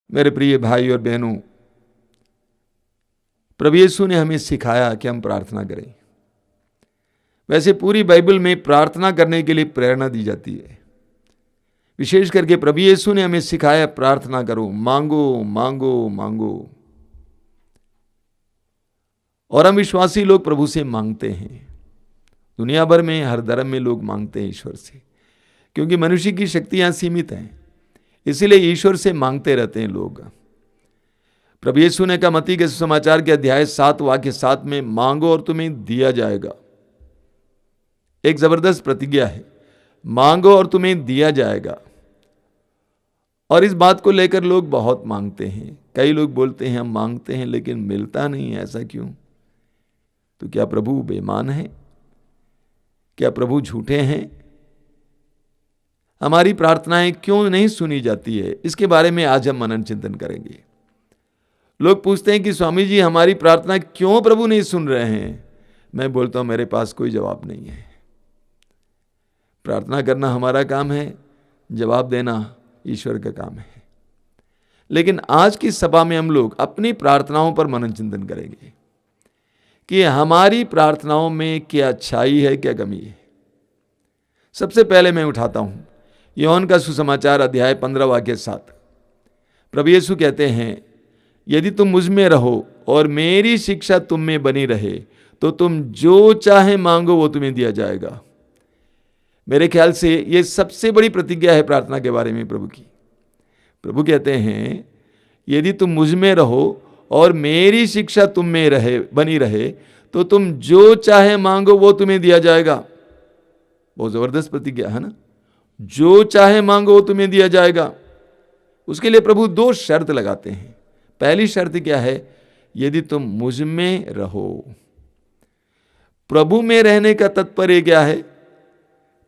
मेरे प्रिय भाई और बहनों, प्रभु यीशु ने हमें सिखाया कि हम प्रार्थना करें। वैसे पूरी बाइबल में प्रार्थना करने के लिए प्रेरणा दी जाती है। विशेष करके प्रभु यीशु ने हमें सिखाया, प्रार्थना करो, मांगो मांगो मांगो। और हम विश्वासी लोग प्रभु से मांगते हैं। दुनिया भर में हर धर्म में लोग मांगते हैं ईश्वर से, क्योंकि मनुष्य की शक्तियां सीमित हैं, इसीलिए ईश्वर से मांगते रहते हैं लोग। प्रभु यीशु ने कहा मत्ती के सुसमाचार के अध्याय 7 वाक्य 7 में, मांगो और तुम्हें दिया जाएगा। एक जबरदस्त प्रतिज्ञा है, मांगो और तुम्हें दिया जाएगा। और इस बात को लेकर लोग बहुत मांगते हैं। कई लोग बोलते हैं हम मांगते हैं लेकिन मिलता नहीं है, ऐसा क्यों? तो क्या प्रभु बेईमान है? क्या प्रभु झूठे हैं? हमारी प्रार्थनाएं क्यों नहीं सुनी जाती है, इसके बारे में आज हम मनन चिंतन करेंगे। लोग पूछते हैं कि स्वामी जी हमारी प्रार्थना क्यों प्रभु नहीं सुन रहे हैं। मैं बोलता हूं मेरे पास कोई जवाब नहीं है। प्रार्थना करना हमारा काम है, जवाब देना ईश्वर का काम है। लेकिन आज की सभा में हम लोग अपनी प्रार्थनाओं पर मनन चिंतन करेंगे कि हमारी प्रार्थनाओं में क्या अच्छाई है, क्या कमी है। सबसे पहले मैं उठाता हूं यूहन्ना का सुसमाचार अध्याय 15 वाक्य 7। प्रभु यीशु कहते हैं, यदि तुम मुझ में रहो और मेरी शिक्षा तुम में बनी रहे तो तुम जो चाहे मांगो वो तुम्हें दिया जाएगा। मेरे ख्याल से ये सबसे बड़ी प्रतिज्ञा है प्रार्थना के बारे में प्रभु की। प्रभु कहते हैं यदि तुम मुझ में रहो और मेरी शिक्षा तुम में बनी रहे तो तुम जो चाहे मांगो वो तुम्हें दिया जाएगा। बहुत जबरदस्त प्रतिज्ञा है ना। जो चाहे मांगो वो तुम्हें दिया जाएगा। उसके लिए प्रभु 2 शर्त लगाते हैं। पहली शर्त क्या है? यदि तुम मुझ में रहो। प्रभु में रहने का तात्पर्य क्या है?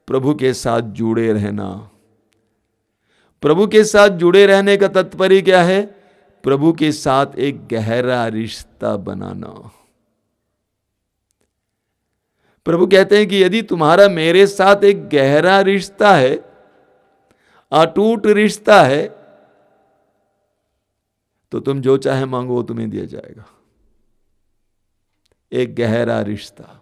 प्रभु के साथ जुड़े रहना। प्रभु के साथ जुड़े रहने का तात्पर्य क्या है? प्रभु के साथ एक गहरा रिश्ता बनाना। प्रभु कहते हैं कि यदि तुम्हारा मेरे साथ एक गहरा रिश्ता है, अटूट रिश्ता है, तो तुम जो चाहे मांगो वो तुम्हें दिया जाएगा। एक गहरा रिश्ता।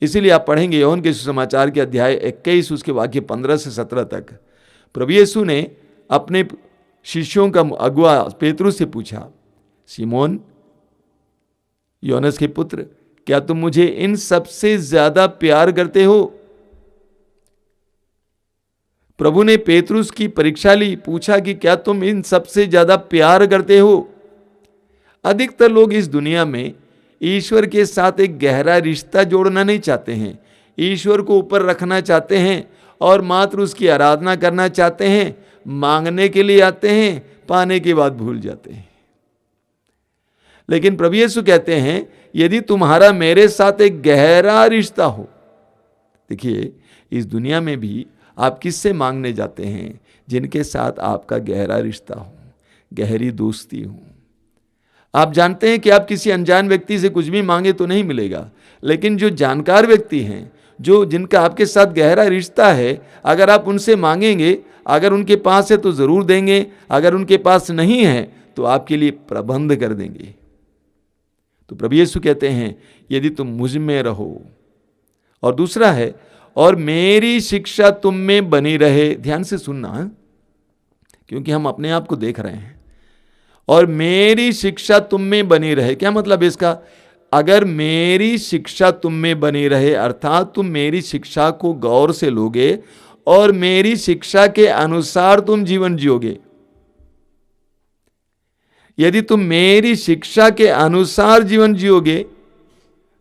इसीलिए आप पढ़ेंगे यूहन्ना के सुसमाचार के अध्याय 21 उसके वाक्य 15 से 17 तक। प्रभु यीशु ने अपने शिष्यों का अगुआ पेतरुस से पूछा, सिमोन यूहन्ना के पुत्र, क्या तुम मुझे इन सबसे ज्यादा प्यार करते हो? प्रभु ने पेतरुस की परीक्षा ली, पूछा कि क्या तुम इन सबसे ज्यादा प्यार करते हो? अधिकतर लोग इस दुनिया में ईश्वर के साथ एक गहरा रिश्ता जोड़ना नहीं चाहते हैं। ईश्वर को ऊपर रखना चाहते हैं और मात्र उसकी आराधना करना चाहते हैं। मांगने के लिए आते हैं, पाने के बाद भूल जाते हैं। लेकिन प्रभु यीशु कहते हैं यदि तुम्हारा मेरे साथ एक गहरा रिश्ता हो। देखिए इस दुनिया में भी आप किससे मांगने जाते हैं? जिनके साथ आपका गहरा रिश्ता हो, गहरी दोस्ती हो। आप जानते हैं कि आप किसी अनजान व्यक्ति से कुछ भी मांगे तो नहीं मिलेगा, लेकिन जो जानकार व्यक्ति हैं, जिनका आपके साथ गहरा रिश्ता है, अगर आप उनसे मांगेंगे, अगर उनके पास है तो जरूर देंगे, अगर उनके पास नहीं है तो आपके लिए प्रबंध कर देंगे। तो प्रभु यीशु कहते हैं यदि तुम मुझ में रहो। और दूसरा है, और मेरी शिक्षा तुम में बनी रहे। ध्यान से सुनना, क्योंकि हम अपने आप को देख रहे हैं। और मेरी शिक्षा तुम में बनी रहे, क्या मतलब है इसका? अगर मेरी शिक्षा तुम में बनी रहे, अर्थात तुम मेरी शिक्षा को गौर से लोगे और मेरी शिक्षा के अनुसार तुम जीवन जियोगे। यदि तुम मेरी शिक्षा के अनुसार जीवन जियोगे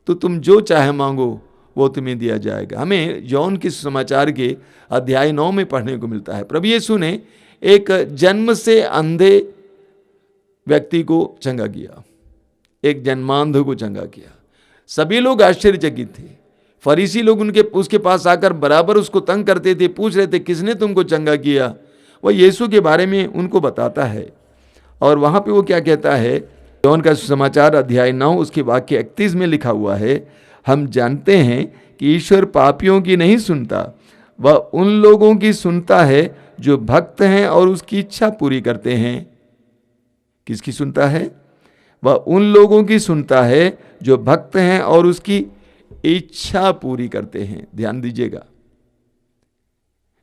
तो तुम जो चाहे मांगो वो तुम्हें दिया जाएगा। हमें यूहन्ना के सुसमाचार के अध्याय 9 में पढ़ने को मिलता है। प्रभु यीशु ने एक जन्म से अंधे व्यक्ति को चंगा किया, एक जन्मांध को चंगा किया। सभी लोग आश्चर्यचकित थे। फरीसी लोग उसके पास आकर बराबर उसको तंग करते थे, पूछ रहे थे किसने तुमको चंगा किया। वह यीशु के बारे में उनको बताता है। और वहां पे वो क्या कहता है? यूहन्ना का सुसमाचार अध्याय 9 उसके वाक्य 31 में लिखा हुआ है, हम जानते हैं कि ईश्वर पापियों की नहीं सुनता, वह उन लोगों की सुनता है जो भक्त हैं और उसकी इच्छा पूरी करते हैं। किसकी सुनता है? वह उन लोगों की सुनता है जो भक्त हैं और उसकी इच्छा पूरी करते हैं। ध्यान दीजिएगा,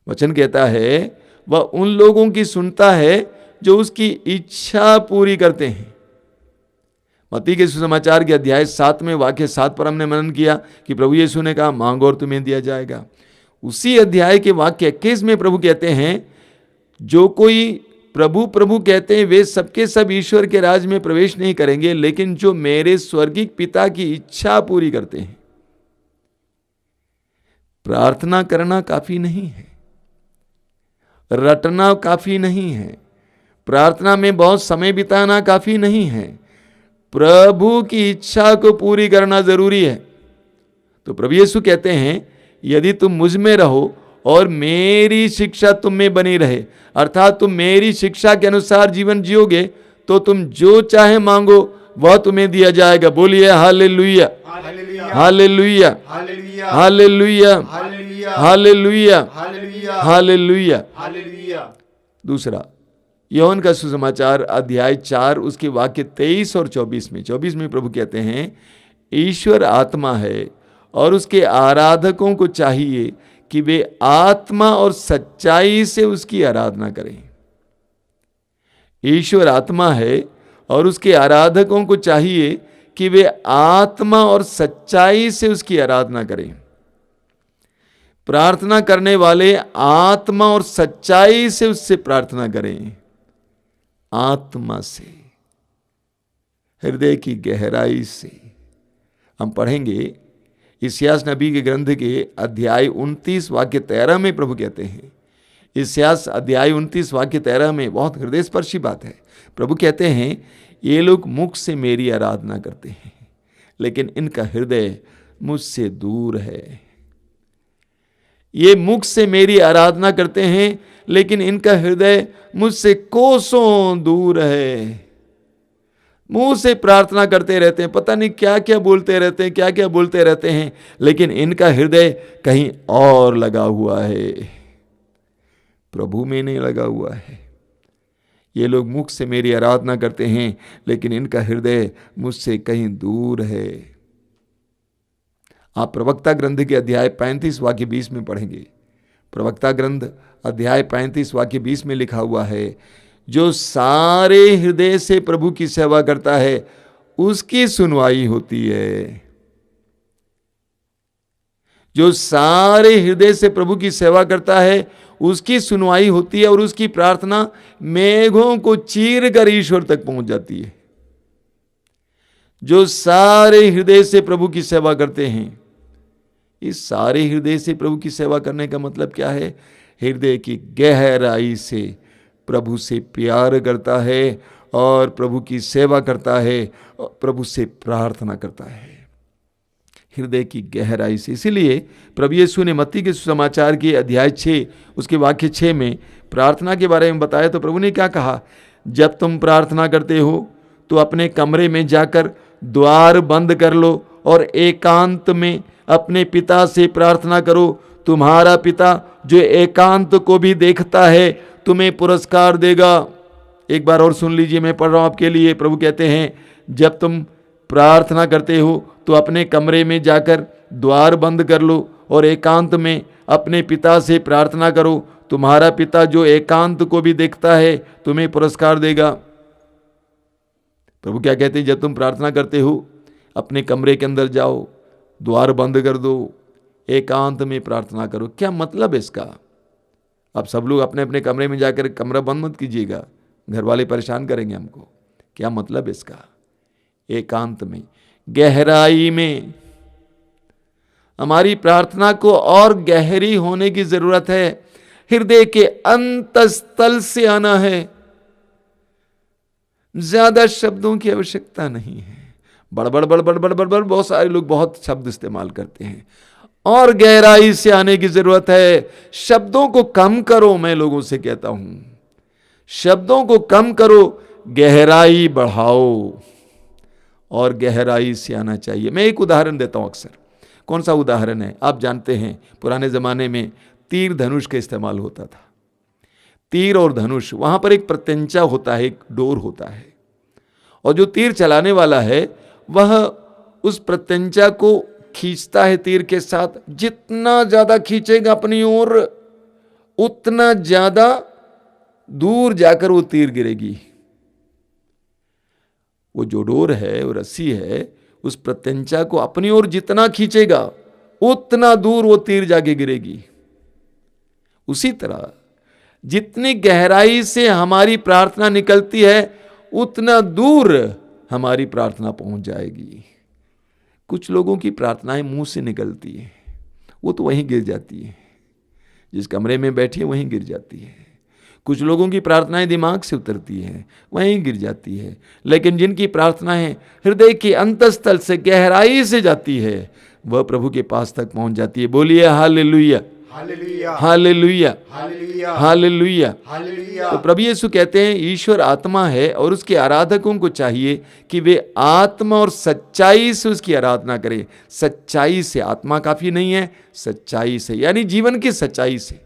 वचन कहता है वह उन लोगों की सुनता है जो उसकी इच्छा पूरी करते हैं। मत्ती के सुसमाचार के अध्याय 7 में वाक्य 7 पर हमने मनन किया कि प्रभु यीशु ने कहा मांगो और तुम्हें दिया जाएगा। उसी अध्याय के वाक्य 21 में प्रभु कहते हैं जो कोई प्रभु प्रभु कहते हैं वे सबके सब ईश्वर के राज में प्रवेश नहीं करेंगे, लेकिन जो मेरे स्वर्गीय पिता की इच्छा पूरी करते हैं। प्रार्थना करना काफी नहीं है, रटना काफी नहीं है, प्रार्थना में बहुत समय बिताना काफी नहीं है, प्रभु की इच्छा को पूरी करना जरूरी है। तो प्रभु यीशु कहते हैं यदि तुम मुझ में रहो और मेरी शिक्षा तुम में बनी रहे, अर्थात तुम मेरी शिक्षा के अनुसार जीवन जियोगे, तो तुम जो चाहे मांगो वह तुम्हें दिया जाएगा। बोलिए hallelujah, hallelujah, hallelujah, hallelujah, hallelujah. दूसरा, यूहन्ना का सुसमाचार अध्याय 4 उसके वाक्य 23 और 24 में प्रभु कहते हैं ईश्वर आत्मा है और उसके आराधकों को चाहिए कि वे आत्मा और सच्चाई से उसकी आराधना करें। ईश्वर आत्मा है और उसके आराधकों को चाहिए कि वे आत्मा और सच्चाई से उसकी आराधना करें। प्रार्थना करने वाले आत्मा और सच्चाई से उससे प्रार्थना करें। आत्मा से, हृदय की गहराई से। हम पढ़ेंगे इस्यास नबी के ग्रंथ के अध्याय 29 वाक्य 13 में प्रभु कहते हैं, इस्यास अध्याय 29 वाक्य 13 में बहुत हृदय स्पर्शी बात है। प्रभु कहते हैं ये लोग मुख से मेरी आराधना करते हैं लेकिन इनका हृदय मुझसे दूर है। ये मुख से मेरी आराधना करते हैं लेकिन इनका हृदय मुझसे कोसों दूर है। मुंह से प्रार्थना करते रहते हैं, पता नहीं क्या क्या बोलते रहते हैं, क्या क्या बोलते रहते हैं, लेकिन इनका हृदय कहीं और लगा हुआ है, प्रभु में नहीं लगा हुआ है। ये लोग मुख से मेरी आराधना करते हैं लेकिन इनका हृदय मुझसे कहीं दूर है। आप प्रवक्ता ग्रंथ के अध्याय 35 वाक्य 20 में पढ़ेंगे। प्रवक्ता ग्रंथ अध्याय 35 वाक्य 20 में लिखा हुआ है जो सारे हृदय से प्रभु की सेवा करता है उसकी सुनवाई होती है। जो सारे हृदय से प्रभु की सेवा करता है उसकी सुनवाई होती है और उसकी प्रार्थना मेघों को चीर कर ईश्वर तक पहुंच जाती है। जो सारे हृदय से प्रभु की सेवा करते हैं, इस सारे हृदय से प्रभु की सेवा करने का मतलब क्या है? हृदय की गहराई से प्रभु से प्यार करता है और प्रभु की सेवा करता है और प्रभु से प्रार्थना करता है हृदय की गहराई से। इसीलिए प्रभु यीशु ने मत्ती के सुसमाचार के अध्याय 6 उसके वाक्य 6 में प्रार्थना के बारे में बताया। तो प्रभु ने क्या कहा? जब तुम प्रार्थना करते हो तो अपने कमरे में जाकर द्वार बंद कर लो और एकांत में अपने पिता से प्रार्थना करो। तुम्हारा पिता जो एकांत को भी देखता है तुम्हें पुरस्कार देगा। एक बार और सुन लीजिए, मैं पढ़ रहा हूं आपके लिए। प्रभु कहते हैं जब तुम प्रार्थना करते हो तो अपने कमरे में जाकर द्वार बंद कर लो और एकांत में अपने पिता से प्रार्थना करो। तुम्हारा पिता जो एकांत को भी देखता है तुम्हें पुरस्कार देगा। प्रभु क्या कहते हैं? जब तुम प्रार्थना करते हो अपने कमरे के अंदर जाओ, द्वार बंद कर दो, एकांत में प्रार्थना करो। क्या मतलब है इसका? अब सब लोग अपने अपने कमरे में जाकर कमरा बंद मत कीजिएगा, घर वाले परेशान करेंगे हमको। क्या मतलब है इसका? एकांत में, गहराई में। हमारी प्रार्थना को और गहरी होने की जरूरत है। हृदय के अंतस्थल से आना है। ज्यादा शब्दों की आवश्यकता नहीं है। बड़बड़ बड़बड़ बड़बड़ बड़ बहुत सारे लोग बहुत शब्द इस्तेमाल करते हैं। और गहराई से आने की जरूरत है। शब्दों को कम करो, मैं लोगों से कहता हूं, शब्दों को कम करो, गहराई बढ़ाओ और गहराई से आना चाहिए। मैं एक उदाहरण देता हूं अक्सर। कौन सा उदाहरण है? आप जानते हैं पुराने जमाने में तीर धनुष का इस्तेमाल होता था। तीर और धनुष, वहां पर एक प्रत्यंचा होता है, एक डोर होता है। और जो तीर चलाने वाला है वह उस प्रत्यंचा को खींचता है तीर के साथ। जितना ज्यादा खींचेगा अपनी ओर उतना ज्यादा दूर जाकर वो तीर गिरेगी। वो जो डोर है, वो रस्सी है, उस प्रत्यंचा को अपनी ओर जितना खींचेगा उतना दूर वो तीर जाके गिरेगी। उसी तरह जितनी गहराई से हमारी प्रार्थना निकलती है उतना दूर हमारी प्रार्थना पहुंच जाएगी। कुछ लोगों की प्रार्थनाएं मुंह से निकलती है, वो तो वहीं गिर जाती है, जिस कमरे में बैठी है वहीं गिर जाती है। कुछ लोगों की प्रार्थनाएं दिमाग से उतरती हैं, वहीं गिर जाती है। लेकिन जिनकी प्रार्थनाएं हृदय के अंतस्थल से गहराई से जाती है वह प्रभु के पास तक पहुंच जाती है। बोलिए hallelujah, hallelujah, hallelujah, hallelujah, hallelujah. Hallelujah. तो प्रभु यीशु कहते हैं ईश्वर आत्मा है और उसके आराधकों को चाहिए कि वे आत्मा और सच्चाई से उसकी आराधना करें। सच्चाई से, आत्मा काफी नहीं है, सच्चाई से, यानी जीवन की सच्चाई से।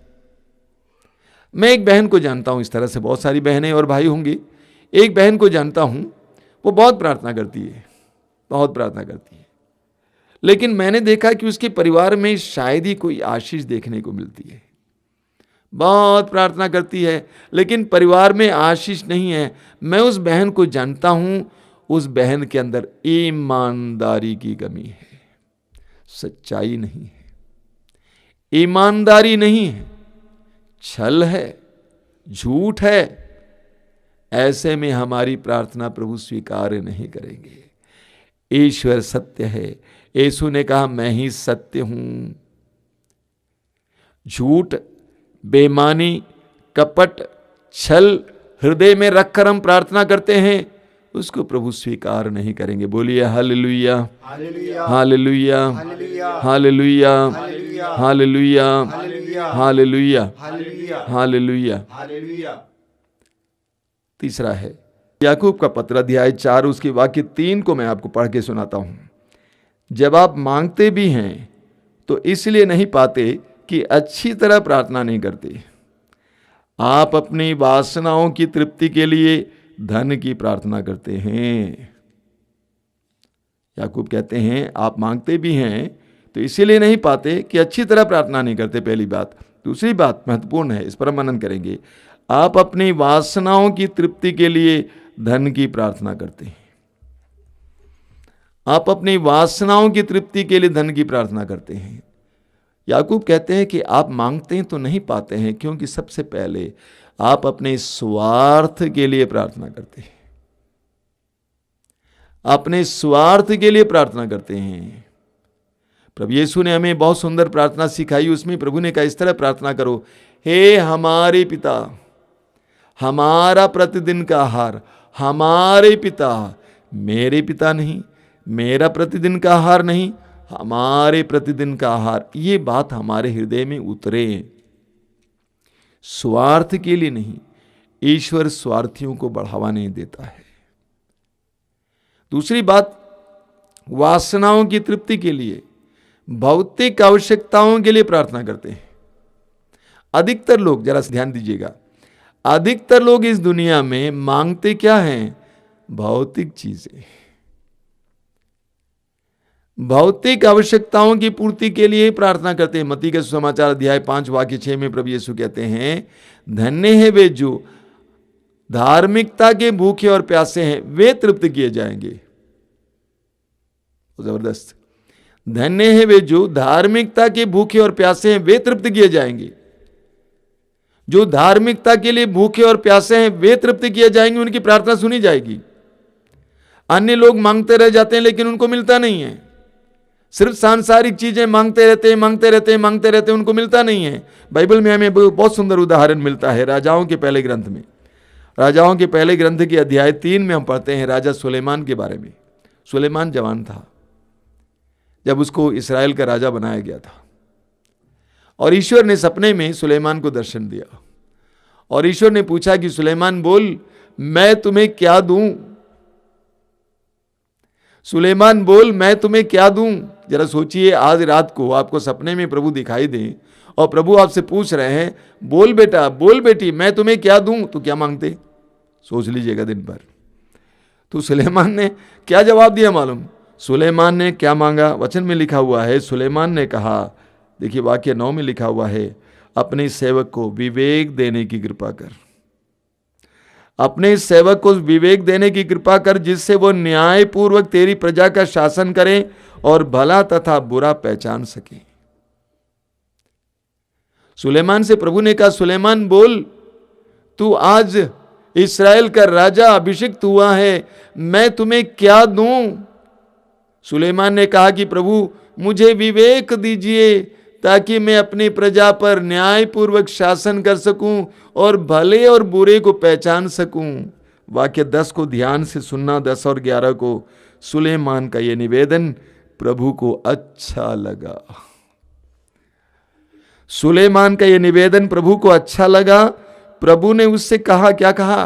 मैं एक बहन को जानता हूं, इस तरह से बहुत सारी बहनें और भाई होंगे। एक बहन को जानता हूं, वो बहुत प्रार्थना करती है, बहुत प्रार्थना करती है, लेकिन मैंने देखा कि उसके परिवार में शायद ही कोई आशीष देखने को मिलती है। बहुत प्रार्थना करती है लेकिन परिवार में आशीष नहीं है। मैं उस बहन को जानता हूं, उस बहन के अंदर ईमानदारी की कमी है, सच्चाई नहीं है, ईमानदारी नहीं है, छल है, झूठ है। ऐसे में हमारी प्रार्थना प्रभु स्वीकार नहीं करेंगे। ईश्वर सत्य है। यीशु ने कहा मैं ही सत्य हूं। झूठ, बेईमानी, कपट, छल हृदय में रखकर हम प्रार्थना करते हैं, उसको प्रभु स्वीकार नहीं करेंगे। बोलिए hallelujah, hallelujah, hallelujah, hallelujah, hallelujah, hallelujah, hallelujah, hallelujah, hallelujah, hallelujah, hallelujah. Hallelujah. तीसरा है याकूब का पत्र अध्याय 4 उसके वाक्य 3 को मैं आपको पढ़ के सुनाता हूं। जब आप मांगते भी हैं तो इसलिए नहीं पाते कि अच्छी तरह प्रार्थना नहीं करते। आप अपनी वासनाओं की तृप्ति के लिए धन की प्रार्थना करते हैं। याकूब कहते हैं आप मांगते भी हैं तो इसीलिए नहीं पाते कि अच्छी तरह प्रार्थना नहीं करते, पहली बात। दूसरी बात महत्वपूर्ण है, इस पर हम मनन करेंगे। आप अपनी वासनाओं की तृप्ति के लिए धन की प्रार्थना करते हैं। आप अपनी वासनाओं की तृप्ति के लिए धन की प्रार्थना करते हैं। याकूब कहते हैं कि आप मांगते हैं तो नहीं पाते हैं क्योंकि सबसे पहले आप अपने स्वार्थ के लिए प्रार्थना करते हैं। अपने स्वार्थ के लिए प्रार्थना करते हैं। प्रभु यीशु ने हमें बहुत सुंदर प्रार्थना सिखाई, उसमें प्रभु ने कहा इस तरह प्रार्थना करो, हे हमारे पिता, हमारा प्रतिदिन का आहार, हमारे पिता, मेरे पिता नहीं, मेरा प्रतिदिन का आहार नहीं, हमारे प्रतिदिन का आहार। ये बात हमारे हृदय में उतरे, स्वार्थ के लिए नहीं। ईश्वर स्वार्थियों को बढ़ावा नहीं देता है। दूसरी बात, वासनाओं की तृप्ति के लिए, भौतिक आवश्यकताओं के लिए प्रार्थना करते हैं। अधिकतर लोग, जरा ध्यान दीजिएगा, अधिकतर लोग इस दुनिया में मांगते क्या हैं? भौतिक चीजें। भौतिक आवश्यकताओं की पूर्ति के लिए प्रार्थना करते हैं। मत्ती के सुसमाचार अध्याय 5 वाक्य 6 में प्रभु यीशु कहते हैं, धन्य है वे जो धार्मिकता के भूखे और प्यासे हैं, वे तृप्त किए जाएंगे। जबरदस्त। धन्य है वे जो धार्मिकता के भूखे और प्यासे हैं, वे तृप्त किए जाएंगे। जो धार्मिकता के लिए भूखे और प्यासे हैं वे तृप्त किए जाएंगे, उनकी प्रार्थना सुनी जाएगी। अन्य लोग मांगते रह जाते हैं लेकिन उनको मिलता नहीं है। सिर्फ सांसारिक चीजें मांगते रहते हैं, मांगते रहते हैं, मांगते रहते हैं, उनको मिलता नहीं है। बाइबल में हमें बहुत सुंदर उदाहरण मिलता है राजाओं के पहले ग्रंथ में। राजाओं के पहले ग्रंथ के अध्याय 3 में हम पढ़ते हैं राजा सुलेमान के बारे में। सुलेमान जवान था जब उसको इस्राएल का राजा बनाया गया था, और ईश्वर ने सपने में सुलेमान को दर्शन दिया और ईश्वर ने पूछा कि सुलेमान बोल, मैं तुम्हें क्या दूं? सुलेमान बोल, मैं तुम्हें क्या दूं? जरा सोचिए, आज रात को आपको सपने में प्रभु दिखाई दे और प्रभु आपसे पूछ रहे हैं, बोल बेटा, बोल बेटी, मैं तुम्हें क्या दूं? तो क्या मांगते? सोच लीजिएगा दिन भर। तो सुलेमान ने क्या जवाब दिया मालूम? सुलेमान ने क्या मांगा? वचन में लिखा हुआ है, सुलेमान ने कहा, देखिए वाक्य 9 में लिखा हुआ है, अपने सेवक को विवेक देने की कृपा कर, अपने सेवक को विवेक देने की कृपा कर, जिससे वो न्यायपूर्वक तेरी प्रजा का शासन करे और भला तथा बुरा पहचान सके। सुलेमान से प्रभु ने कहा, सुलेमान बोल, तू आज इस्राएल का राजा अभिषिक्त हुआ है, मैं तुम्हें क्या दूं? सुलेमान ने कहा कि प्रभु मुझे विवेक दीजिए ताकि मैं अपनी प्रजा पर न्यायपूर्वक शासन कर सकूं और भले और बुरे को पहचान सकूं। वाक्य 10 को ध्यान से सुनना, 10 और 11 को। सुलेमान का यह निवेदन प्रभु को अच्छा लगा। सुलेमान का यह निवेदन प्रभु को अच्छा लगा। प्रभु ने उससे कहा, क्या कहा?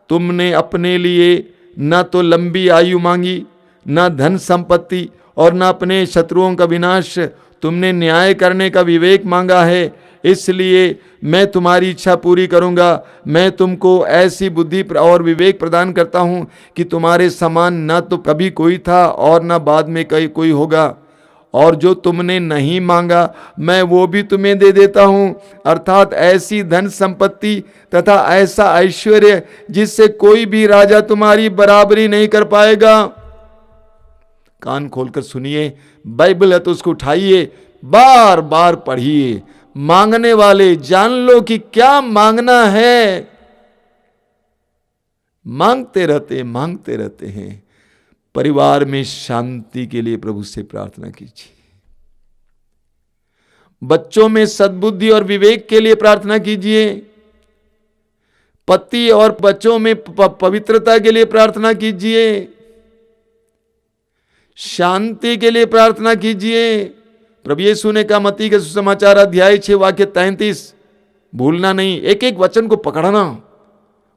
तुमने अपने लिए न तो लंबी आयु मांगी, न धन संपत्ति और न अपने शत्रुओं का विनाश, तुमने न्याय करने का विवेक मांगा है, इसलिए मैं तुम्हारी इच्छा पूरी करूंगा। मैं तुमको ऐसी बुद्धि और विवेक प्रदान करता हूं कि तुम्हारे समान न तो कभी कोई था और न बाद में कोई होगा। और जो तुमने नहीं मांगा मैं वो भी तुम्हें दे देता हूं, अर्थात ऐसी धन संपत्ति तथा ऐसा ऐश्वर्य जिससे कोई भी राजा तुम्हारी बराबरी नहीं कर पाएगा। कान खोलकर सुनिए, बाइबल है तो उसको उठाइए, बार बार पढ़िए। मांगने वाले जान लो कि क्या मांगना है। मांगते रहते हैं। परिवार में शांति के लिए प्रभु से प्रार्थना कीजिए। बच्चों में सद्बुद्धि और विवेक के लिए प्रार्थना कीजिए। पति और बच्चों में पवित्रता के लिए प्रार्थना कीजिए। शांति के लिए प्रार्थना कीजिए। प्रभु यीशु ने कहा मत्ती के सुसमाचार अध्याय 6 वाक्य 33, भूलना नहीं, एक एक वचन को पकड़ना,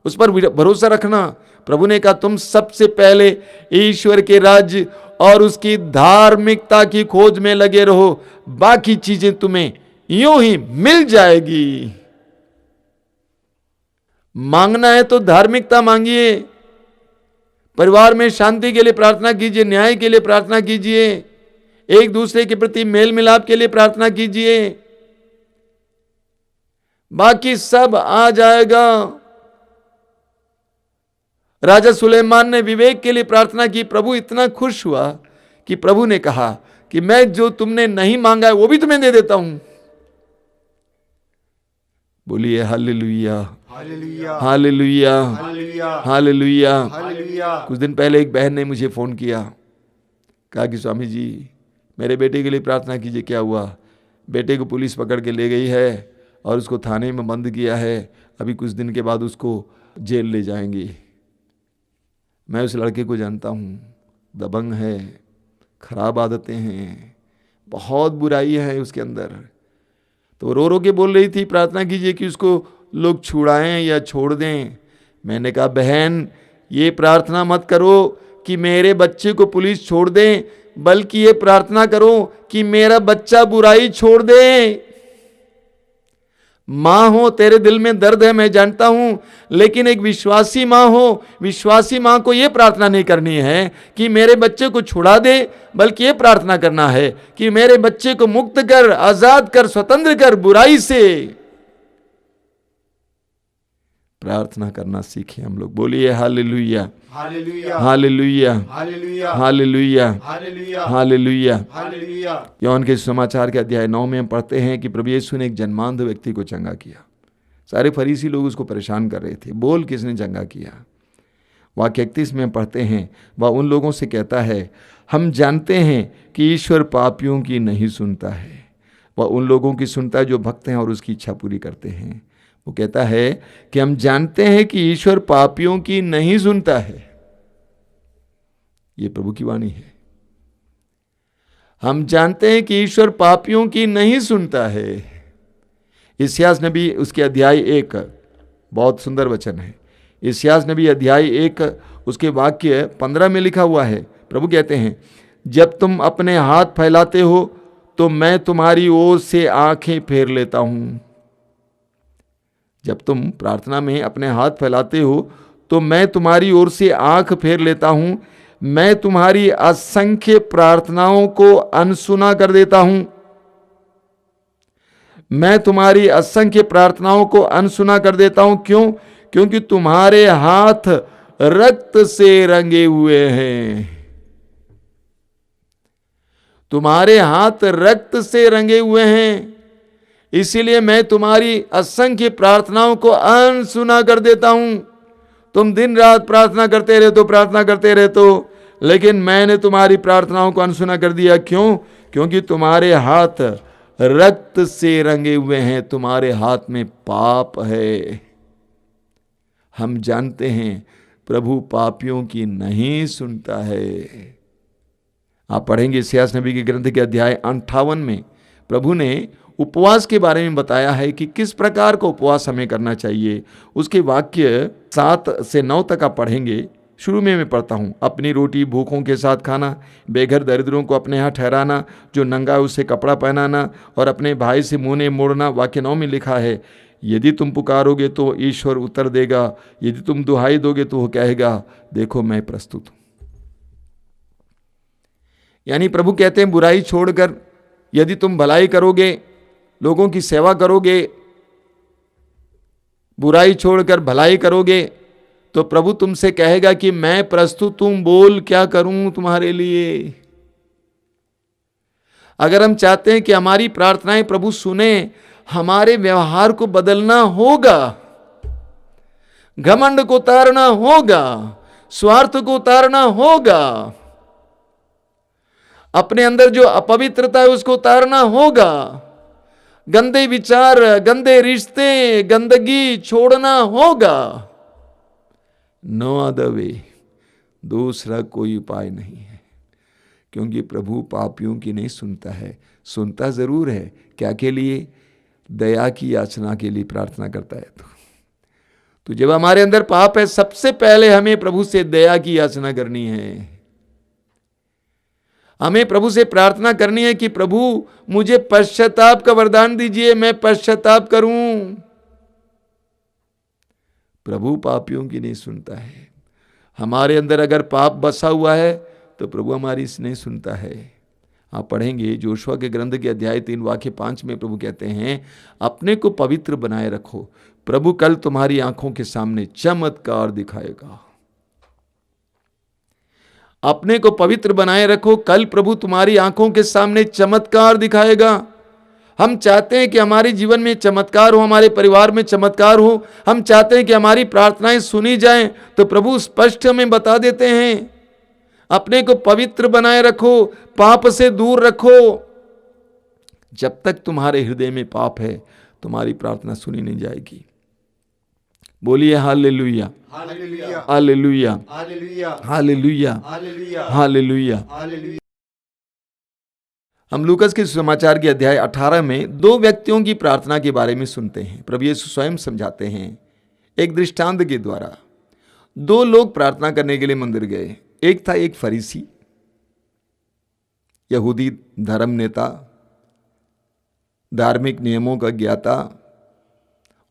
उस पर भरोसा रखना। प्रभु ने कहा तुम सबसे पहले ईश्वर के राज्य और उसकी धार्मिकता की खोज में लगे रहो, बाकी चीजें तुम्हें यूं ही मिल जाएगी। मांगना है तो धार्मिकता मांगिए। परिवार में शांति के लिए प्रार्थना कीजिए, न्याय के लिए प्रार्थना कीजिए, एक दूसरे के प्रति मेल मिलाप के लिए प्रार्थना कीजिए, बाकी सब आ जाएगा। राजा सुलेमान ने विवेक के लिए प्रार्थना की। प्रभु इतना खुश हुआ कि प्रभु ने कहा कि मैं जो तुमने नहीं मांगा है वो भी तुम्हें दे देता हूं। बोलिए hallelujah, hallelujah, hallelujah, hallelujah, hallelujah. Hallelujah. कुछ दिन पहले एक बहन ने मुझे फोन किया, कहा कि स्वामी जी मेरे बेटे के लिए प्रार्थना कीजिए। क्या हुआ? बेटे को पुलिस पकड़ के ले गई है और उसको थाने में बंद किया है, अभी कुछ दिन के बाद उसको जेल ले जाएंगे। मैं उस लड़के को जानता हूँ, दबंग है, खराब आदतें हैं, बहुत बुराई है उसके अंदर। तो रो रो के बोल रही थी प्रार्थना कीजिए कि उसको लोग छुड़ाएं या छोड़ दें। मैंने कहा बहन ये प्रार्थना मत करो कि मेरे बच्चे को पुलिस छोड़ दें, बल्कि ये प्रार्थना करो कि मेरा बच्चा बुराई छोड़ दे। मां हो, तेरे दिल में दर्द है मैं जानता हूं, लेकिन एक विश्वासी मां हो, विश्वासी मां को यह प्रार्थना नहीं करनी है कि मेरे बच्चे को छुड़ा दे, बल्कि यह प्रार्थना करना है कि मेरे बच्चे को मुक्त कर, आजाद कर, स्वतंत्र कर बुराई से। प्रार्थना करना सीखे हम लोग। बोलिए hallelujah, hallelujah, hallelujah, hallelujah, hallelujah, hallelujah, hallelujah. Hallelujah. यूहन्ना के समाचार के अध्याय 9 में हम पढ़ते हैं कि प्रभु यीशु ने एक जन्मांध व्यक्ति को चंगा किया। सारे फरीसी लोग उसको परेशान कर रहे थे, बोल किसने चंगा किया। वाक्य 31 में हम पढ़ते हैं, वह उन लोगों से कहता है हम जानते हैं कि ईश्वर पापियों की नहीं सुनता है, वह उन लोगों की सुनता है जो भक्त हैं और उसकी इच्छा पूरी करते हैं। वो कहता है कि हम जानते हैं कि ईश्वर पापियों की नहीं सुनता है। ये प्रभु की वाणी है। हम जानते हैं कि ईश्वर पापियों की नहीं सुनता है। इस्यास नबी उसके अध्याय 1 बहुत सुंदर वचन है। इस्यास नबी अध्याय 1 उसके वाक्य 15 में लिखा हुआ है। प्रभु कहते हैं जब तुम अपने हाथ फैलाते हो तो मैं तुम्हारी ओर से आंखें फेर लेता हूं। जब तुम प्रार्थना में अपने हाथ फैलाते हो तो मैं तुम्हारी ओर से आंख फेर लेता हूं, मैं तुम्हारी असंख्य प्रार्थनाओं को अनसुना कर देता हूं। मैं तुम्हारी असंख्य प्रार्थनाओं को अनसुना कर देता हूं। क्यों? क्योंकि तुम्हारे हाथ रक्त से रंगे हुए हैं। तुम्हारे हाथ रक्त से रंगे हुए हैं, इसीलिए मैं तुम्हारी असंख्य प्रार्थनाओं को अनसुना कर देता हूं। तुम दिन रात प्रार्थना करते रहते हो, लेकिन मैंने तुम्हारी प्रार्थनाओं को अनसुना कर दिया। क्यों? क्योंकि तुम्हारे हाथ रक्त से रंगे हुए हैं, तुम्हारे हाथ में पाप है। हम जानते हैं प्रभु पापियों की नहीं सुनता है। आप पढ़ेंगे इसायास नबी के ग्रंथ के अध्याय 58 में प्रभु ने उपवास के बारे में बताया है कि किस प्रकार का उपवास हमें करना चाहिए। उसके वाक्य 7 से 9 तक आप पढ़ेंगे। शुरू में मैं पढ़ता हूँ। अपनी रोटी भूखों के साथ खाना, बेघर दरिद्रों को अपने यहाँ ठहराना, जो नंगा है उसे कपड़ा पहनाना, और अपने भाई से मुंह नहीं मोड़ना। वाक्य 9 में लिखा है, यदि तुम पुकारोगे तो ईश्वर उत्तर देगा, यदि तुम दुहाई दोगे तो वो कहेगा, देखो मैं प्रस्तुत हूं। यानी प्रभु कहते हैं बुराई छोड़कर यदि तुम भलाई करोगे, लोगों की सेवा करोगे, बुराई छोड़कर भलाई करोगे, तो प्रभु तुमसे कहेगा कि मैं प्रस्तुत हूं, बोल क्या करूं तुम्हारे लिए। अगर हम चाहते हैं कि हमारी प्रार्थनाएं प्रभु सुने, हमारे व्यवहार को बदलना होगा, घमंड को उतारना होगा, स्वार्थ को उतारना होगा, अपने अंदर जो अपवित्रता है उसको उतारना होगा, गंदे विचार, गंदे रिश्ते, गंदगी छोड़ना होगा। नो अदर वे, दूसरा कोई उपाय नहीं है। क्योंकि प्रभु पापियों की नहीं सुनता है। सुनता जरूर है, क्या के लिए? दया की याचना के लिए प्रार्थना करता है। तो जब हमारे अंदर पाप है, सबसे पहले हमें प्रभु से दया की याचना करनी है। हमें प्रभु से प्रार्थना करनी है कि प्रभु मुझे पश्चाताप का वरदान दीजिए, मैं पश्चाताप करूं। प्रभु पापियों की नहीं सुनता है। हमारे अंदर अगर पाप बसा हुआ है तो प्रभु हमारी नहीं सुनता है। आप पढ़ेंगे जोशुआ के ग्रंथ के अध्याय 3 वाक्य 5 में प्रभु कहते हैं, अपने को पवित्र बनाए रखो, प्रभु कल तुम्हारी आंखों के सामने चमत्कार दिखाएगा। अपने को पवित्र बनाए रखो, कल प्रभु तुम्हारी आंखों के सामने चमत्कार दिखाएगा। हम चाहते हैं कि हमारे जीवन में चमत्कार हो, हमारे परिवार में चमत्कार हो। हम चाहते हैं कि हमारी प्रार्थनाएं सुनी जाएं, तो प्रभु स्पष्ट हमें बता देते हैं, अपने को पवित्र बनाए रखो, पाप से दूर रखो। जब तक तुम्हारे हृदय में पाप है, तुम्हारी प्रार्थना सुनी नहीं जाएगी। बोलिए hallelujah, hallelujah, hallelujah, hallelujah, hallelujah, hallelujah, hallelujah. Hallelujah. हम लूकस के सुसमाचार के अध्याय 18 में 2 व्यक्तियों की प्रार्थना के बारे में सुनते हैं। प्रभु यीशु स्वयं समझाते हैं एक दृष्टांत के द्वारा। 2 लोग प्रार्थना करने के लिए मंदिर गए। एक था एक फरीसी, यहूदी धर्म नेता, धार्मिक नियमों का ज्ञाता,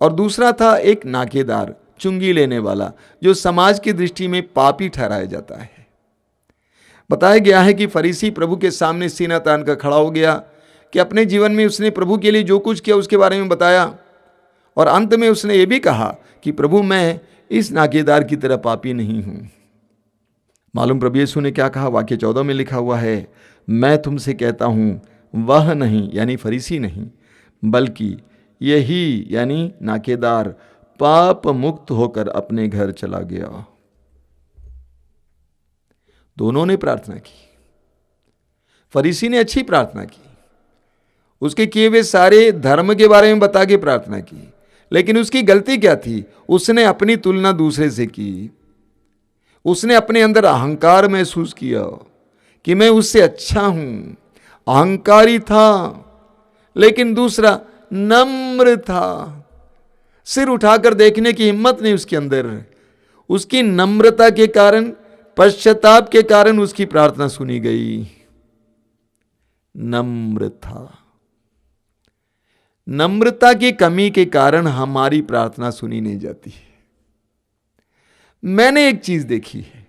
और दूसरा था एक नाकेदार, चुंगी लेने वाला, जो समाज की दृष्टि में पापी ठहराया जाता है। बताया गया है कि फरीसी प्रभु के सामने सीना तान कर खड़ा हो गया कि अपने जीवन में उसने प्रभु के लिए जो कुछ किया उसके बारे में बताया, और अंत में उसने ये भी कहा कि प्रभु मैं इस नाकेदार की तरह पापी नहीं हूं। मालूम प्रभु यीशु ने क्या कहा? वाक्य 14 में लिखा हुआ है, मैं तुमसे कहता हूं वह नहीं, यानी फरीसी नहीं, बल्कि यही यानी नाकेदार पाप मुक्त होकर अपने घर चला गया। दोनों ने प्रार्थना की। फरीसी ने अच्छी प्रार्थना की, उसके किए हुए सारे धर्म के बारे में बता के प्रार्थना की, लेकिन उसकी गलती क्या थी? उसने अपनी तुलना दूसरे से की। उसने अपने अंदर अहंकार महसूस किया कि मैं उससे अच्छा हूं, अहंकारी था। लेकिन दूसरा नम्र था, सिर उठाकर देखने की हिम्मत नहीं उसके अंदर। उसकी नम्रता के कारण, पश्चाताप के कारण उसकी प्रार्थना सुनी गई। नम्र था। नम्रता की कमी के कारण हमारी प्रार्थना सुनी नहीं जाती। मैंने एक चीज देखी है,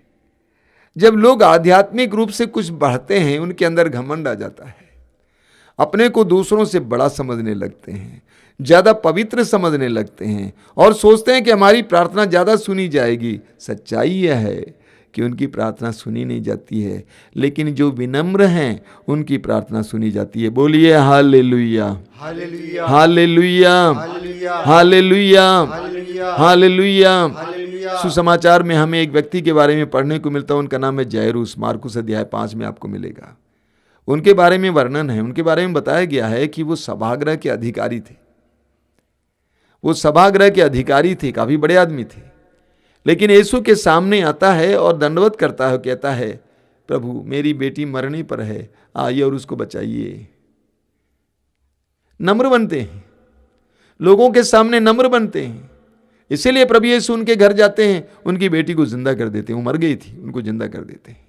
जब लोग आध्यात्मिक रूप से कुछ बढ़ते हैं उनके अंदर घमंड आ जाता है, अपने को दूसरों से बड़ा समझने लगते हैं, ज्यादा पवित्र समझने लगते हैं और सोचते हैं कि हमारी प्रार्थना ज्यादा सुनी जाएगी। सच्चाई यह है कि उनकी प्रार्थना सुनी नहीं जाती है, लेकिन जो विनम्र हैं उनकी प्रार्थना सुनी जाती है। बोलिए hallelujah, hallelujah, hallelujah, hallelujah, hallelujah, hallelujah, hallelujah. Hallelujah. सुसमाचार में हमें एक व्यक्ति के बारे में पढ़ने को मिलता है, उनका नाम है जयरूस। मार्कुस अध्याय 5 में आपको मिलेगा। उनके बारे में वर्णन है, उनके बारे में बताया गया है कि वो सभागृह के अधिकारी थे। वो सभागृह के अधिकारी थे, काफी बड़े आदमी थे, लेकिन यीशु के सामने आता है और दंडवत करता है, कहता है प्रभु मेरी बेटी मरने पर है, आइए और उसको बचाइए। नम्र बनते हैं, लोगों के सामने नम्र बनते हैं। इसीलिए प्रभु यीशु उनके घर जाते हैं, उनकी बेटी को जिंदा कर देते हैं। वो मर गई थी, उनको जिंदा कर देते हैं।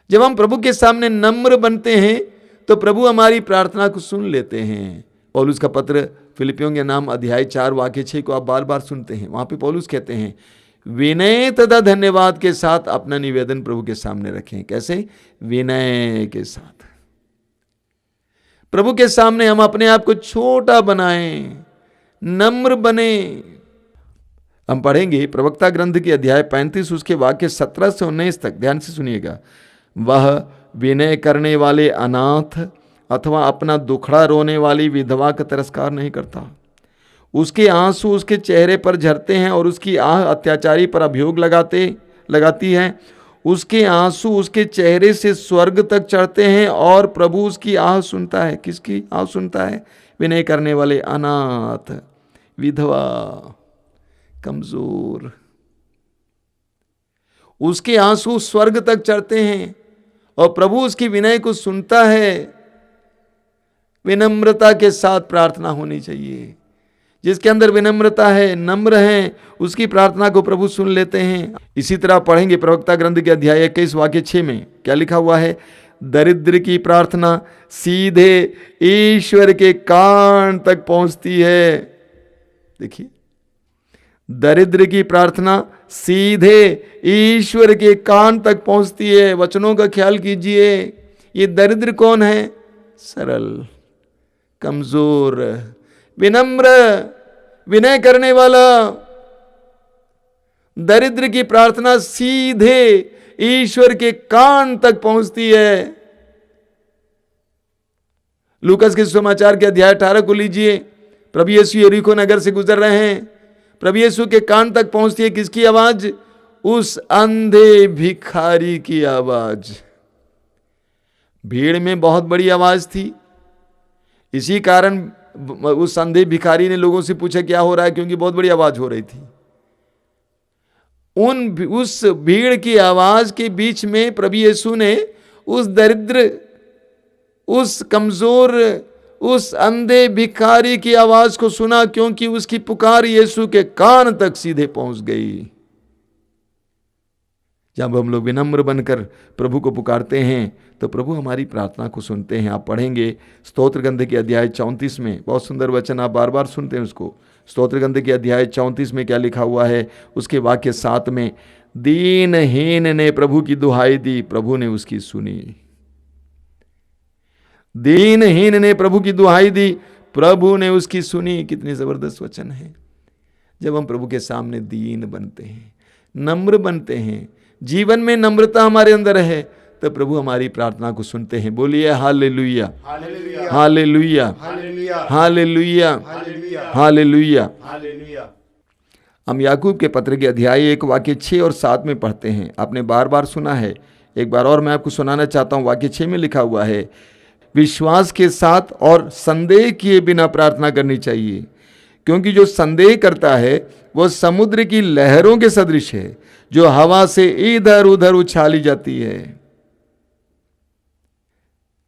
जब हम प्रभु के सामने नम्र बनते हैं तो प्रभु हमारी प्रार्थना को सुन लेते हैं। पौलुस का पत्र फिलिपियों के नाम अध्याय 4 वाक्य 6 को आप बार बार सुनते हैं। वहां पे पौलुस कहते हैं विनय तथा धन्यवाद के साथ अपना निवेदन प्रभु के सामने रखें। कैसे? विनय के साथ। प्रभु के सामने हम अपने आप को छोटा बनाएं, नम्र बने। हम पढ़ेंगे प्रवक्ता ग्रंथ के अध्याय 35 उसके वाक्य 17 से 19 तक। ध्यान से सुनिएगा। वह विनय करने वाले अनाथ अथवा अपना दुखड़ा रोने वाली विधवा का तिरस्कार नहीं करता। उसके आंसू उसके चेहरे पर झरते हैं और उसकी आह अत्याचारी पर अभियोग लगाती है। उसके आंसू उसके चेहरे से स्वर्ग तक चढ़ते हैं और प्रभु उसकी आह सुनता है। किसकी आह सुनता है? विनय करने वाले अनाथ, विधवा, कमजोर। उसके आंसू स्वर्ग तक चढ़ते हैं और प्रभु उसकी विनय को सुनता है। विनम्रता के साथ प्रार्थना होनी चाहिए। जिसके अंदर विनम्रता है, नम्र है, उसकी प्रार्थना को प्रभु सुन लेते हैं। इसी तरह पढ़ेंगे प्रवक्ता ग्रंथ के अध्याय 21 वाक्य 6 में क्या लिखा हुआ है? दरिद्र की प्रार्थना सीधे ईश्वर के कान तक पहुंचती है। देखिए, दरिद्र की प्रार्थना सीधे ईश्वर के कान तक पहुंचती है। वचनों का ख्याल कीजिए। ये दरिद्र कौन है? सरल, कमजोर, विनम्र, विनय करने वाला। दरिद्र की प्रार्थना सीधे ईश्वर के कान तक पहुंचती है। लूकास के सुसमाचार के अध्याय 18 को लीजिए। प्रभु यीशु यरीको नगर से गुजर रहे हैं। प्रभु यीशु के कान तक पहुंचती है किसकी आवाज? उस अंधे भिखारी की आवाज। भीड़ में बहुत बड़ी आवाज थी, इसी कारण उस अंधे भिखारी ने लोगों से पूछा क्या हो रहा है, क्योंकि बहुत बड़ी आवाज हो रही थी। उस भीड़ की आवाज के बीच में प्रभु यीशु ने उस दरिद्र, उस कमजोर, उस अंधे भिखारी की आवाज को सुना, क्योंकि उसकी पुकार यीशु के कान तक सीधे पहुंच गई। जब हम लोग विनम्र बनकर प्रभु को पुकारते हैं तो प्रभु हमारी प्रार्थना को सुनते हैं। आप पढ़ेंगे स्तोत्र ग्रंथ के अध्याय 34 में, बहुत सुंदर वचन, आप बार बार सुनते हैं उसको। स्तोत्र ग्रंथ के अध्याय 34 में क्या लिखा हुआ है? उसके वाक्य 7 में, दीनहीन ने प्रभु की दुहाई दी, प्रभु ने उसकी सुनी। दीनहीन ने प्रभु की दुहाई दी, प्रभु ने उसकी सुनी। कितनी जबरदस्त वचन है। जब हम प्रभु के सामने दीन बनते हैं, नम्र बनते हैं, जीवन में नम्रता हमारे अंदर है, तो प्रभु हमारी प्रार्थना को सुनते हैं। बोलिए hallelujah, hallelujah, hallelujah, hallelujah, hallelujah, hallelujah, hallelujah. Hallelujah. हम याकूब के पत्र के अध्याय 1 वाक्य 6 और 7 में पढ़ते हैं। आपने बार बार सुना है, एक बार और मैं आपको सुनाना चाहता हूं। वाक्य 6 में लिखा हुआ है, विश्वास के साथ और संदेह किए बिना प्रार्थना करनी चाहिए, क्योंकि जो संदेह करता है वह समुद्र की लहरों के सदृश है, जो हवा से इधर उधर उछाली जाती है।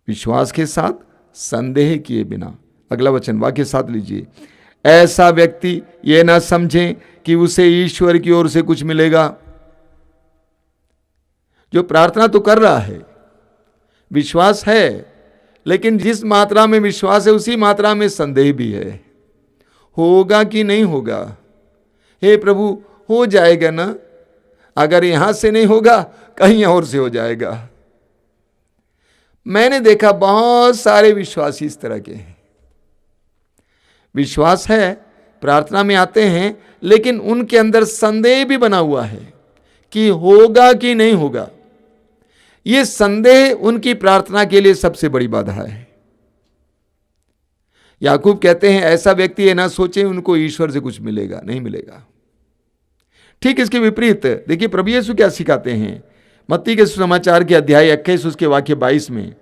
विश्वास के साथ, संदेह किए बिना। अगला वचन वाक्य 7 लीजिए। ऐसा व्यक्ति यह ना समझे कि उसे ईश्वर की ओर से कुछ मिलेगा। जो प्रार्थना तो कर रहा है, विश्वास है, लेकिन जिस मात्रा में विश्वास है उसी मात्रा में संदेह भी है। होगा कि नहीं होगा? हे प्रभु, हो जाएगा ना, अगर यहां से नहीं होगा कहीं और से हो जाएगा। मैंने देखा बहुत सारे विश्वासी इस तरह के हैं, विश्वास है, प्रार्थना में आते हैं, लेकिन उनके अंदर संदेह भी बना हुआ है कि होगा कि नहीं होगा। यह संदेह उनकी प्रार्थना के लिए सबसे बड़ी बाधा है। याकूब कहते हैं ऐसा व्यक्ति है ना सोचे उनको ईश्वर से कुछ मिलेगा, नहीं मिलेगा। ठीक इसके विपरीत देखिए प्रभु यीशु क्या सिखाते हैं मत्ती के सुसमाचार के अध्याय 21 उसके वाक्य 22 में,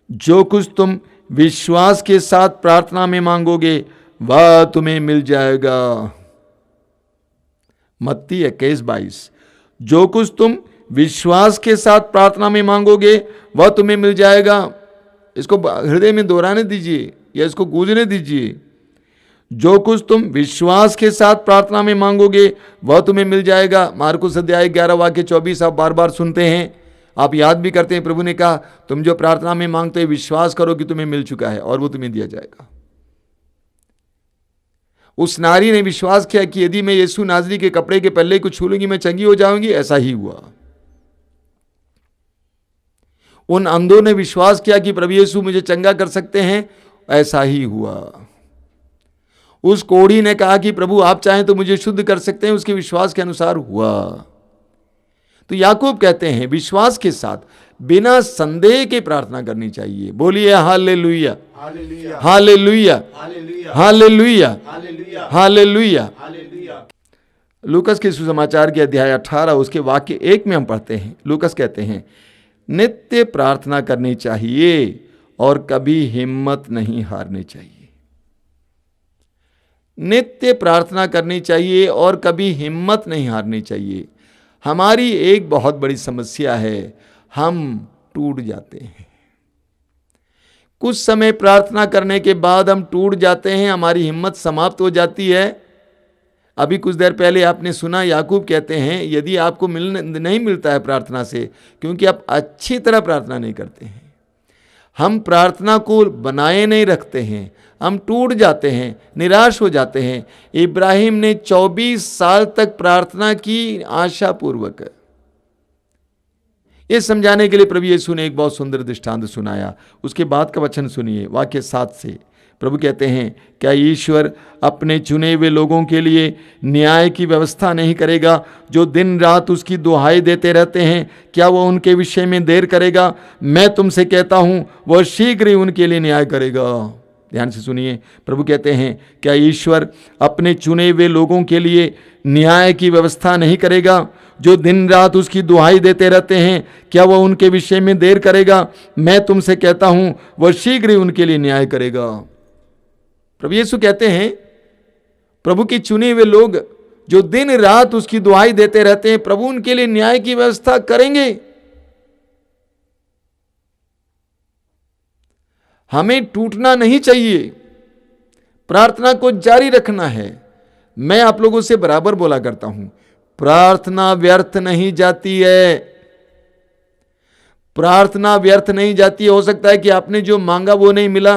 जो कुछ तुम विश्वास के साथ प्रार्थना में मांगोगे वह तुम्हें मिल जाएगा। मत्ती 21:22, जो कुछ तुम विश्वास के साथ प्रार्थना में मांगोगे वह तुम्हें मिल जाएगा। इसको हृदय में दोहराने दीजिए या इसको गूंजने दीजिए। जो कुछ तुम विश्वास के साथ प्रार्थना में मांगोगे वह तुम्हें मिल जाएगा। मार्कुस अध्याय 11 वाक्य 24 आप बार बार सुनते हैं, आप याद भी करते हैं। प्रभु ने कहा तुम जो प्रार्थना में मांगते हो विश्वास करो कि तुम्हें मिल चुका है और वो तुम्हें दिया जाएगा। उस नारी ने विश्वास किया कि यदि मैं यीशु नाज़री के कपड़े के पल्ले को छू लूंगी मैं चंगी हो जाऊंगी, ऐसा ही हुआ। उन अंधों ने विश्वास किया कि प्रभु यीशु मुझे चंगा कर सकते हैं, ऐसा ही हुआ। उस कोढ़ी ने कहा कि प्रभु आप चाहें तो मुझे शुद्ध कर सकते हैं, उसके विश्वास के अनुसार हुआ। तो याकूब कहते हैं विश्वास के साथ बिना संदेह के प्रार्थना करनी चाहिए। बोलिए hallelujah, hallelujah, hallelujah, hallelujah, hallelujah, hallelujah, hallelujah. Hallelujah. लूकस के सुसमाचार के अध्याय 18 उसके वाक्य 1 में हम पढ़ते हैं, लूकस कहते हैं नित्य प्रार्थना करनी चाहिए और कभी हिम्मत नहीं हारनी चाहिए। नित्य प्रार्थना करनी चाहिए और कभी हिम्मत नहीं हारनी चाहिए। हमारी एक बहुत बड़ी समस्या है, हम टूट जाते हैं। कुछ समय प्रार्थना करने के बाद हम टूट जाते हैं, हमारी हिम्मत समाप्त हो जाती है। अभी कुछ देर पहले आपने सुना याकूब कहते हैं यदि आपको नहीं मिलता है प्रार्थना से क्योंकि आप अच्छी तरह प्रार्थना नहीं करते हैं, हम प्रार्थना को बनाए नहीं रखते हैं, हम टूट जाते हैं, निराश हो जाते हैं। इब्राहिम ने 24 साल तक प्रार्थना की आशा पूर्वक। ये समझाने के लिए प्रभु यीशु ने एक बहुत सुंदर दृष्टांत सुनाया। उसके बाद का वचन सुनिए वाक्य 7 से। प्रभु कहते हैं क्या ईश्वर अपने चुने हुए लोगों के लिए न्याय की व्यवस्था नहीं करेगा जो दिन रात उसकी दुहाई देते रहते हैं? क्या वह उनके विषय में देर करेगा? मैं तुमसे कहता हूं वह शीघ्र ही उनके लिए न्याय करेगा। ध्यान से सुनिए, प्रभु कहते हैं क्या ईश्वर अपने चुने हुए लोगों के लिए न्याय की व्यवस्था नहीं करेगा जो दिन रात उसकी दुहाई देते रहते हैं? क्या वह उनके विषय में देर करेगा? मैं तुमसे कहता हूं वह शीघ्र ही उनके लिए न्याय करेगा। प्रभु यीशु कहते हैं प्रभु की चुने हुए लोग जो दिन रात उसकी दुहाई देते रहते हैं, प्रभु उनके लिए न्याय की व्यवस्था करेंगे। हमें टूटना नहीं चाहिए, प्रार्थना को जारी रखना है। मैं आप लोगों से बराबर बोला करता हूं, प्रार्थना व्यर्थ नहीं जाती है। प्रार्थना व्यर्थ नहीं जाती है। हो सकता है कि आपने जो मांगा वो नहीं मिला।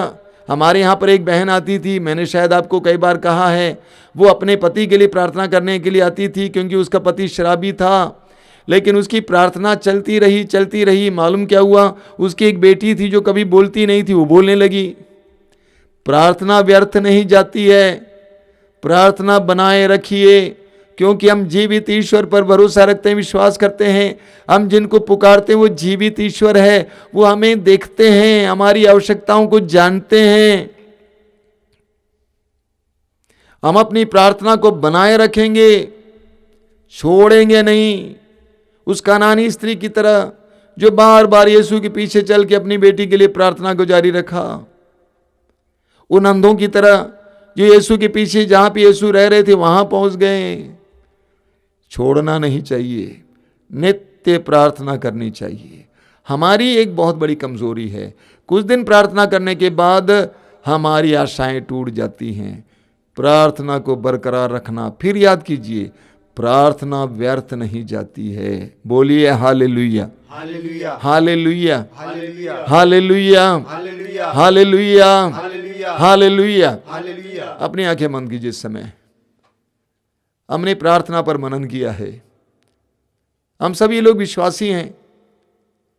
हमारे यहाँ पर एक बहन आती थी, मैंने शायद आपको कई बार कहा है, वो अपने पति के लिए प्रार्थना करने के लिए आती थी क्योंकि उसका पति शराबी था। लेकिन उसकी प्रार्थना चलती रही। मालूम क्या हुआ, उसकी एक बेटी थी जो कभी बोलती नहीं थी, वो बोलने लगी। प्रार्थना व्यर्थ नहीं जाती है, प्रार्थना बनाए रखिए क्योंकि हम जीवित ईश्वर पर भरोसा रखते हैं, विश्वास करते हैं। हम जिनको पुकारते हैं वो जीवित ईश्वर है, वो हमें देखते हैं, हमारी आवश्यकताओं को जानते हैं। हम अपनी प्रार्थना को बनाए रखेंगे, छोड़ेंगे नहीं। उस कनानी स्त्री की तरह जो बार बार यीशु के पीछे चल के अपनी बेटी के लिए प्रार्थना को जारी रखा। उन अंधों की तरह जो यीशु के पीछे जहां पे यीशु रह रहे थे वहां पहुंच गए। छोड़ना नहीं चाहिए, नित्य प्रार्थना करनी चाहिए। हमारी एक बहुत बड़ी कमजोरी है, कुछ दिन प्रार्थना करने के बाद हमारी आशाएं टूट जाती हैं। प्रार्थना को बरकरार रखना। फिर याद कीजिए, प्रार्थना व्यर्थ नहीं जाती है। बोलिए hallelujah, hallelujah, hallelujah, hallelujah, hallelujah, hallelujah, hallelujah, hallelujah, hallelujah. Hallelujah. अपनी आंखें बंद कीजिए इस समय। हमने प्रार्थना पर मनन किया है। हम सभी लोग विश्वासी हैं,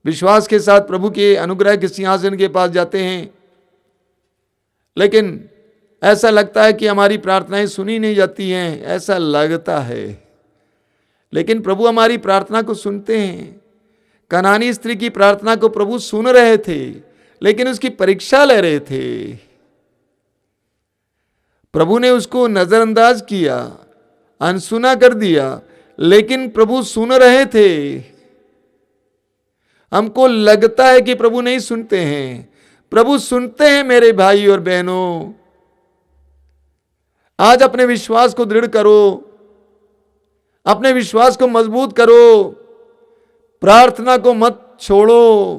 विश्वास के साथ प्रभु के अनुग्रह के सिंहासन के पास जाते हैं, लेकिन ऐसा लगता है कि हमारी प्रार्थनाएं सुनी नहीं जाती हैं, ऐसा लगता है। लेकिन प्रभु हमारी प्रार्थना को सुनते हैं। कनानी स्त्री की प्रार्थना को प्रभु सुन रहे थे, लेकिन उसकी परीक्षा ले रहे थे। प्रभु ने उसको नजरअंदाज किया, अनसुना कर दिया, लेकिन प्रभु सुन रहे थे। हमको लगता है कि प्रभु नहीं सुनते हैं, प्रभु सुनते हैं मेरे भाई और बहनों। आज अपने विश्वास को दृढ़ करो, अपने विश्वास को मजबूत करो, प्रार्थना को मत छोड़ो,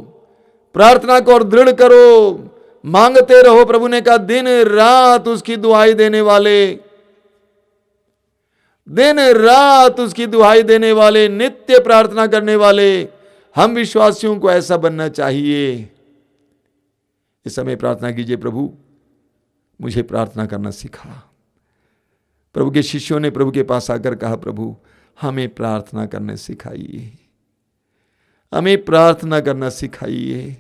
प्रार्थना को और दृढ़ करो, मांगते रहो। प्रभु ने कहा दिन रात उसकी दुहाई देने वाले, दिन रात उसकी दुहाई देने वाले, नित्य प्रार्थना करने वाले हम विश्वासियों को ऐसा बनना चाहिए। इस समय प्रार्थना कीजिए, प्रभु मुझे प्रार्थना करना सिखा। प्रभु के शिष्यों ने प्रभु के पास आकर कहा, प्रभु हमें प्रार्थना करने सिखाइए, हमें प्रार्थना करना सिखाइए,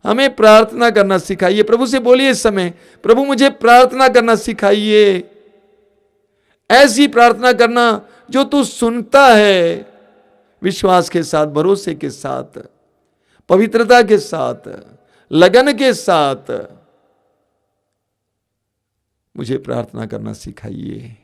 हमें प्रार्थना करना सिखाइए। प्रभु से बोलिए इस समय, प्रभु मुझे प्रार्थना करना सिखाइए, ऐसी प्रार्थना करना जो तू सुनता है, विश्वास के साथ, भरोसे के साथ, पवित्रता के साथ, लगन के साथ। मुझे प्रार्थना करना सिखाइए।